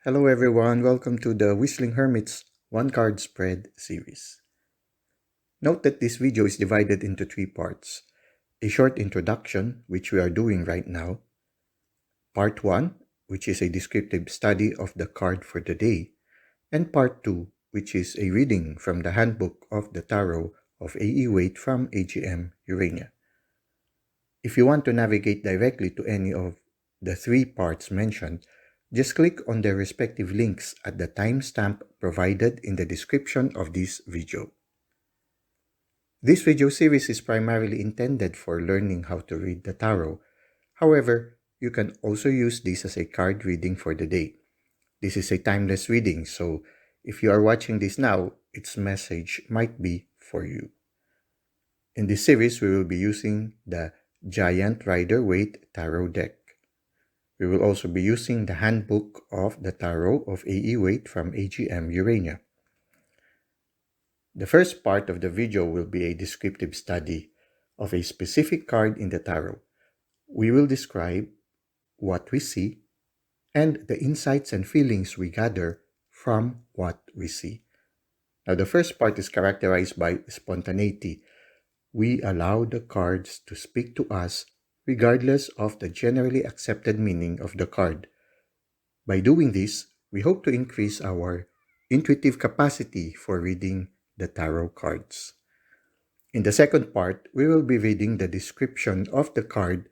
Hello everyone, welcome to the Whistling Hermit's One Card Spread series. Note that this video is divided into three parts. A short introduction, which we are doing right now. Part 1, which is a descriptive study of the card for the day. And Part 2, which is a reading from the Handbook of the Tarot of A.E. Waite from AGM Urania. If you want to navigate directly to any of the three parts mentioned, just click on their respective links at the timestamp provided in the description of this video. This video series is primarily intended for learning how to read the tarot. However, you can also use this as a card reading for the day. This is a timeless reading, so if you are watching this now, its message might be for you. In this series, we will be using the Giant Rider Waite Tarot deck. We will also be using the Handbook of the Tarot of A.E. Waite from AGM Urania. The first part of the video will be a descriptive study of a specific card in the tarot. We will describe what we see and the insights and feelings we gather from what we see. Now, the first part is characterized by spontaneity. We allow the cards to speak to us regardless of the generally accepted meaning of the card. By doing this, we hope to increase our intuitive capacity for reading the tarot cards. In the second part, we will be reading the description of the card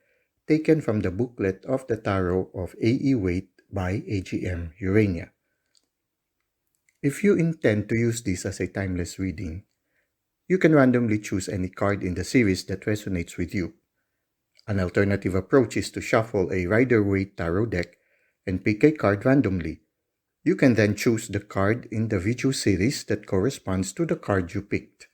taken from the booklet of the Tarot of A.E. Waite by AGM Urania. If you intend to use this as a timeless reading, you can randomly choose any card in the series that resonates with you. An alternative approach is to shuffle a Rider Waite Tarot deck and pick a card randomly. You can then choose the card in the video series that corresponds to the card you picked.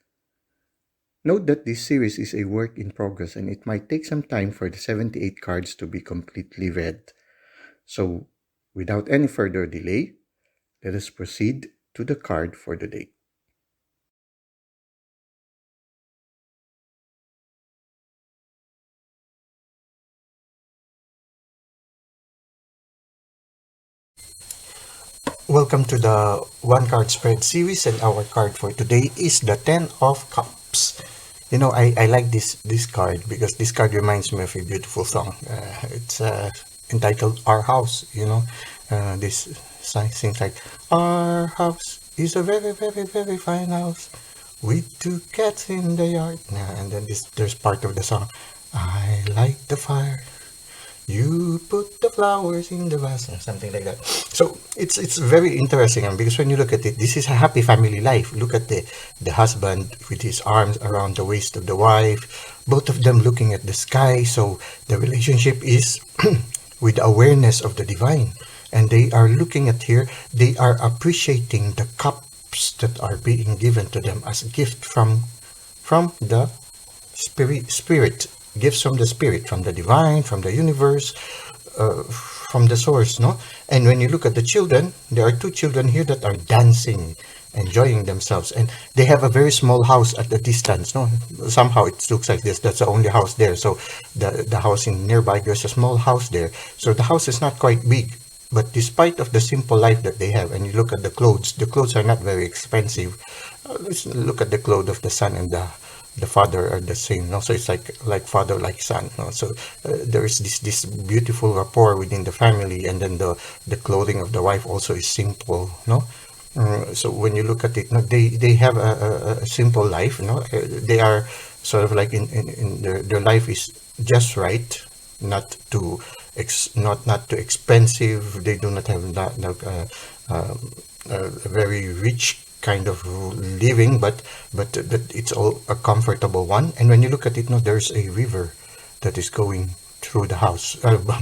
Note that this series is a work in progress and it might take some time for the 78 cards to be completely read. So, without any further delay, let us proceed to the card for the day. Welcome to the One Card Spread series, and our card for today is the 10 of Cups. You know, I like this card because this card reminds me of a beautiful song. It's entitled Our House, this sings like, Our house is a very, very, very fine house with two cats in the yard. And then there's part of the song, I light the fire, you put the flowers in the vase, or something like that. So it's very interesting, because when you look at it, this is a happy family life. Look at the husband with his arms around the waist of the wife, both of them looking at the sky. So the relationship is with awareness of the divine, and they are looking at here, they are appreciating the cups that are being given to them as a gift from the spirit, gifts from the spirit, from the divine, from the universe, from the source, no? And when you look at the children, there are two children here that are dancing, enjoying themselves, and they have a very small house at the distance, no? Somehow it looks like this, that's the only house there. So the house in nearby, there's a small house there. So the house is not quite big, but despite of the simple life that they have, and you look at the clothes are not very expensive. Let's look at the clothes of the son and the father are the same, no? So it's like father, like son, no? So there is this beautiful rapport within the family, and then the clothing of the wife also is simple, no? So when you look at it, no, they have a simple life, no? They are sort of like in their life is just right, not too expensive. They do not have a very rich kind of living, but it's all a comfortable one. And when you look at it, no, there's a river that is going through the house,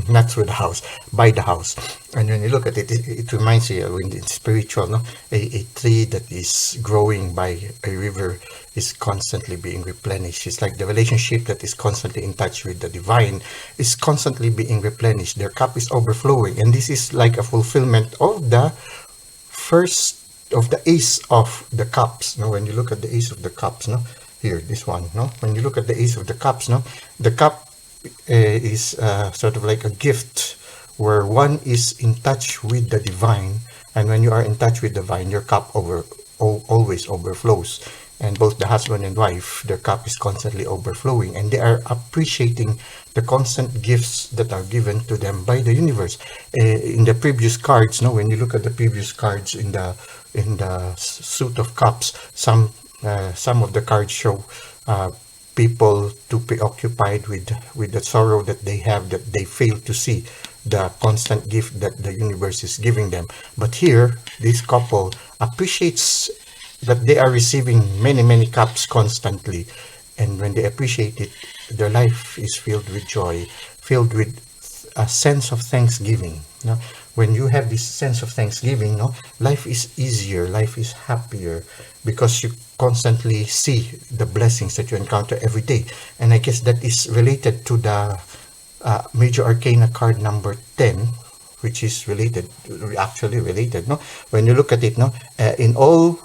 not through the house, by the house. And when you look at it, it reminds you, when it's spiritual, no, a tree that is growing by a river is constantly being replenished. It's like the relationship that is constantly in touch with the divine is constantly being replenished. Their cup is overflowing, and this is like a fulfillment of the Ace of the Cups. When you look at the Ace of the Cups, here, this one, when you look at the Ace of the Cups, the cup is sort of like a gift where one is in touch with the divine, and when you are in touch with the divine, your cup always overflows. And both the husband and wife, their cup is constantly overflowing, and they are appreciating the constant gifts that are given to them by the universe. In the previous cards, no, when you look at the previous cards in the suit of cups, some of the cards show people too preoccupied with the sorrow that they have, that they fail to see the constant gift that the universe is giving them. But here, this couple appreciates that they are receiving many cups constantly, and when they appreciate it, their life is filled with joy, filled with a sense of thanksgiving. You know, when you have this sense of thanksgiving, no, life is easier, life is happier, because you constantly see the blessings that you encounter every day. And I guess that is related to the Major Arcana card number 10, which is actually related. No, when you look at it, no, in all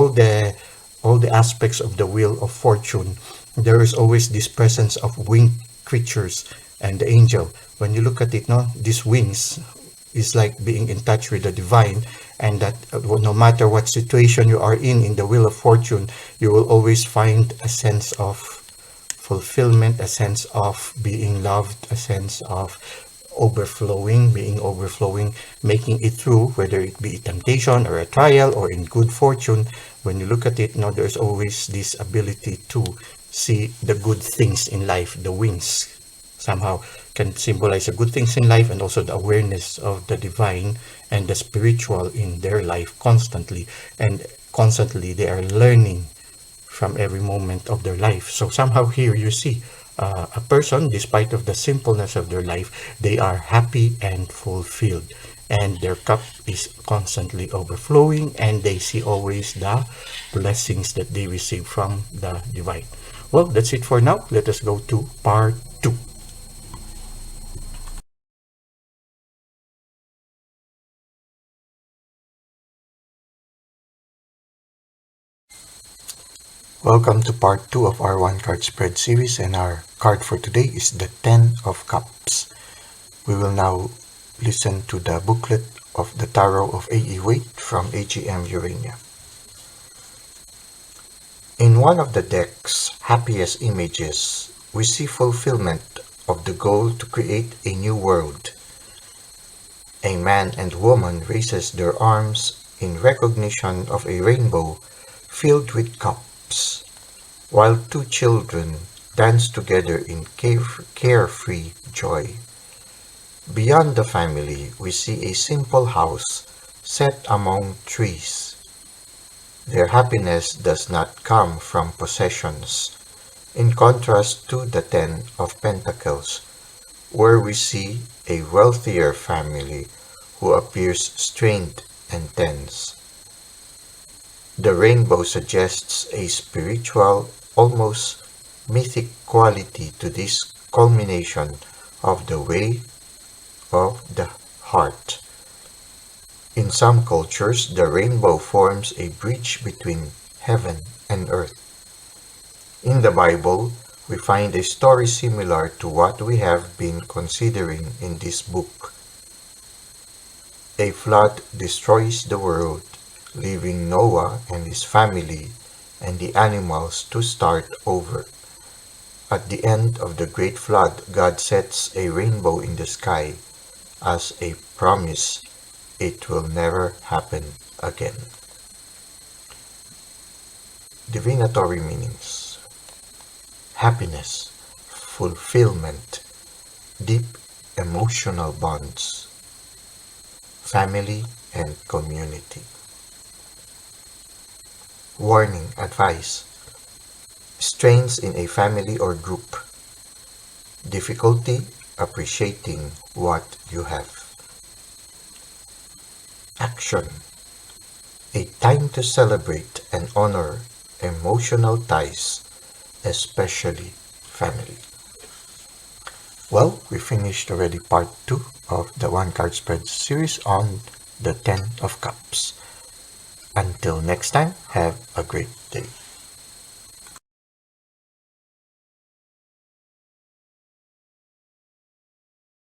the aspects of the wheel of fortune, there is always this presence of winged creatures and the angel. When you look at it, no, these wings is like being in touch with the divine, and that no matter what situation you are in the wheel of fortune, you will always find a sense of fulfillment, a sense of being loved, a sense of being overflowing, making it through, whether it be a temptation or a trial or in good fortune. When you look at it, no, there's always this ability to see the good things in life. The wings somehow can symbolize the good things in life, and also the awareness of the divine and the spiritual in their life constantly. And constantly they are learning from every moment of their life. So somehow here you see a person, despite of the simpleness of their life, they are happy and fulfilled, and their cup is constantly overflowing, and they see always the blessings that they receive from the divine. Well, that's it for now. Let us go to part 2. Welcome to part 2 of our one card spread series, and our card for today is the 10 of Cups. We will now listen to the booklet of the Tarot of A.E. Waite from AGM Urania. In one of the deck's happiest images, we see fulfillment of the goal to create a new world. A man and woman raises their arms in recognition of a rainbow filled with cups, while two children dance together in carefree joy. Beyond the family, we see a simple house set among trees. Their happiness does not come from possessions, in contrast to the 10 of Pentacles, where we see a wealthier family who appears strained and tense. The rainbow suggests a spiritual, almost mythic quality to this culmination of the way of the heart. In some cultures, the rainbow forms a bridge between heaven and earth. In the Bible, we find a story similar to what we have been considering in this book. A flood destroys the world, leaving Noah and his family and the animals to start over. At the end of the great flood, God sets a rainbow in the sky as a promise it will never happen again. Divinatory meanings: happiness, fulfillment, deep emotional bonds, family and community. Warning, advice: strains in a family or group, difficulty appreciating what you have. Action: a time to celebrate and honor emotional ties, especially family. Well, we finished already part 2 of the one card spread series on the 10 of Cups. Until next time, have a great day.